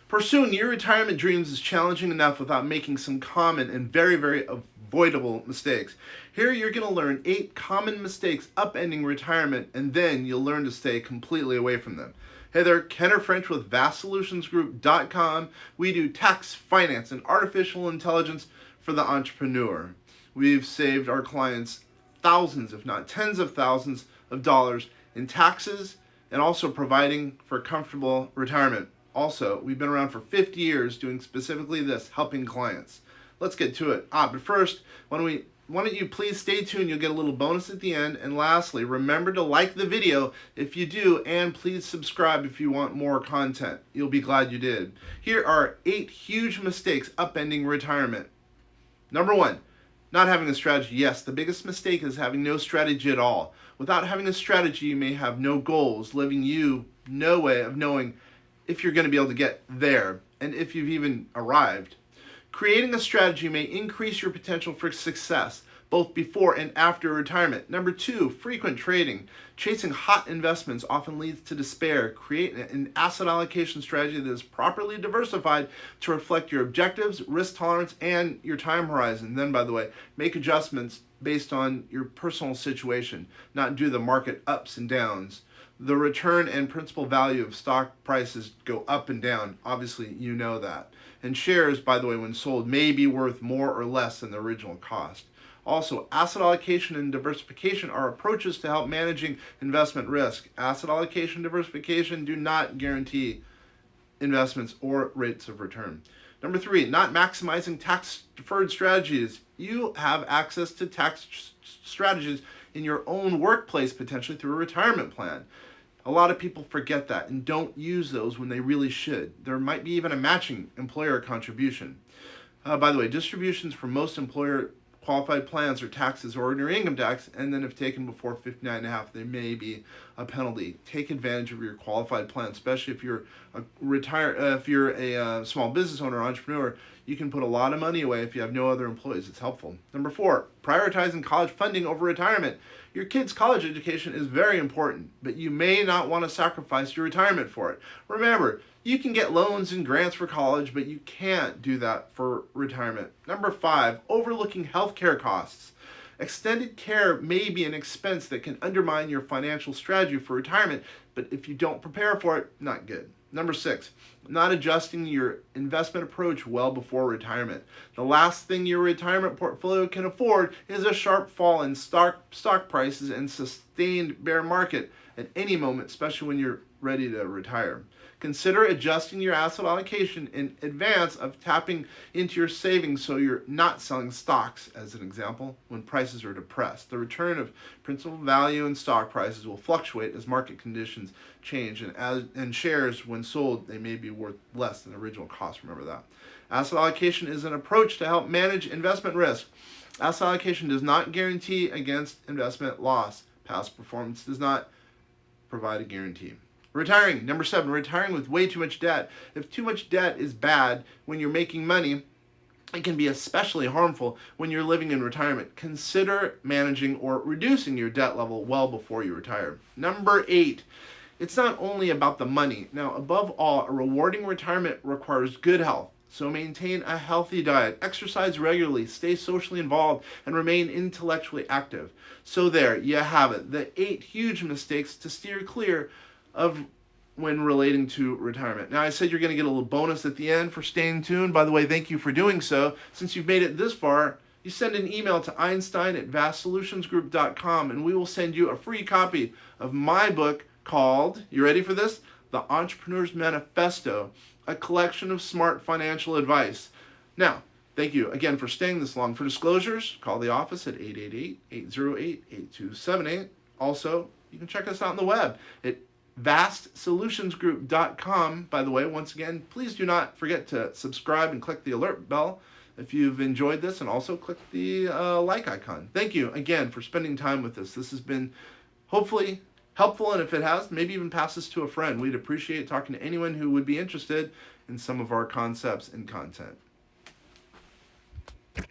Pursuing your retirement dreams is challenging enough without making some common and very, very avoidable mistakes. Here you're going to learn 8 common mistakes upending retirement, and then you'll learn to stay completely away from them. Hey there, Kenner French with vastsolutionsgroup.com. We do tax, finance, and artificial intelligence for the entrepreneur. We've saved our clients thousands, if not tens of thousands of dollars in taxes, and also providing for comfortable retirement. Also, we've been around for 50 years doing specifically this, helping clients. Let's get to it. But first, why don't you please stay tuned? You'll get a little bonus at the end. And lastly, remember to like the video if you do, and please subscribe if you want more content. You'll be glad you did. Here are 8 huge mistakes upending retirement. Number 1, not having a strategy. Yes, the biggest mistake is having no strategy at all. Without having a strategy, you may have no goals, leaving you no way of knowing if you're going to be able to get there, and if you've even arrived. Creating a strategy may increase your potential for success, both before and after retirement. Number 2, frequent trading. Chasing hot investments often leads to despair. Create an asset allocation strategy that is properly diversified to reflect your objectives, risk tolerance, and your time horizon. Then, by the way, make adjustments based on your personal situation, not due to the market ups and downs. The return and principal value of stock prices go up and down. Obviously, you know that. And shares, by the way, when sold, may be worth more or less than the original cost. Also, asset allocation and diversification are approaches to help managing investment risk. Asset allocation and diversification do not guarantee investments or rates of return. Number 3, not maximizing tax-deferred strategies. You have access to tax strategies in your own workplace, potentially through a retirement plan. A lot of people forget that and don't use those when they really should. There might be even a matching employer contribution. By the way, distributions from most employer qualified plans are taxed as ordinary income tax, and then if taken before 59.5, there may be a penalty. Take advantage of your qualified plan, especially if you're a small business owner or entrepreneur. You can put a lot of money away if you have no other employees. It's helpful. Number 4, prioritizing college funding over retirement. Your kid's college education is very important, but you may not want to sacrifice your retirement for it. Remember, you can get loans and grants for college, but you can't do that for retirement. Number 5, overlooking healthcare costs. Extended care may be an expense that can undermine your financial strategy for retirement, but if you don't prepare for it, not good. Number 6, not adjusting your investment approach well before retirement. The last thing your retirement portfolio can afford is a sharp fall in stock prices and sustained bear market at any moment, especially when you're ready to retire. Consider adjusting your asset allocation in advance of tapping into your savings so you're not selling stocks, as an example, when prices are depressed. The return of principal value and stock prices will fluctuate as market conditions change, and shares, when sold, they may be worth less than the original cost. Remember that. Asset allocation is an approach to help manage investment risk. Asset allocation does not guarantee against investment loss. Past performance does not provide a guarantee. Retiring. Number 7, retiring with way too much debt. If too much debt is bad when you're making money, it can be especially harmful when you're living in retirement. Consider managing or reducing your debt level well before you retire. Number 8, it's not only about the money. Now, above all, a rewarding retirement requires good health. So maintain a healthy diet, exercise regularly, stay socially involved, and remain intellectually active. So there, you have it. The 8 huge mistakes to steer clear of when relating to retirement. Now, I said you're going to get a little bonus at the end for staying tuned. By the way, thank you for doing so. Since you've made it this far, you send an email to einstein@vastsolutionsgroup.com, and we will send you a free copy of my book called, you ready for this? The Entrepreneur's Manifesto, a collection of smart financial advice. Now, thank you again for staying this long. For disclosures, call the office at 888-808-8278. Also, you can check us out on the web at vastsolutionsgroup.com. By the way, once again, please do not forget to subscribe and click the alert bell if you've enjoyed this, and also click the like icon. Thank you again for spending time with us. This has been hopefully helpful, and if it has, maybe even pass this to a friend. We'd appreciate talking to anyone who would be interested in some of our concepts and content.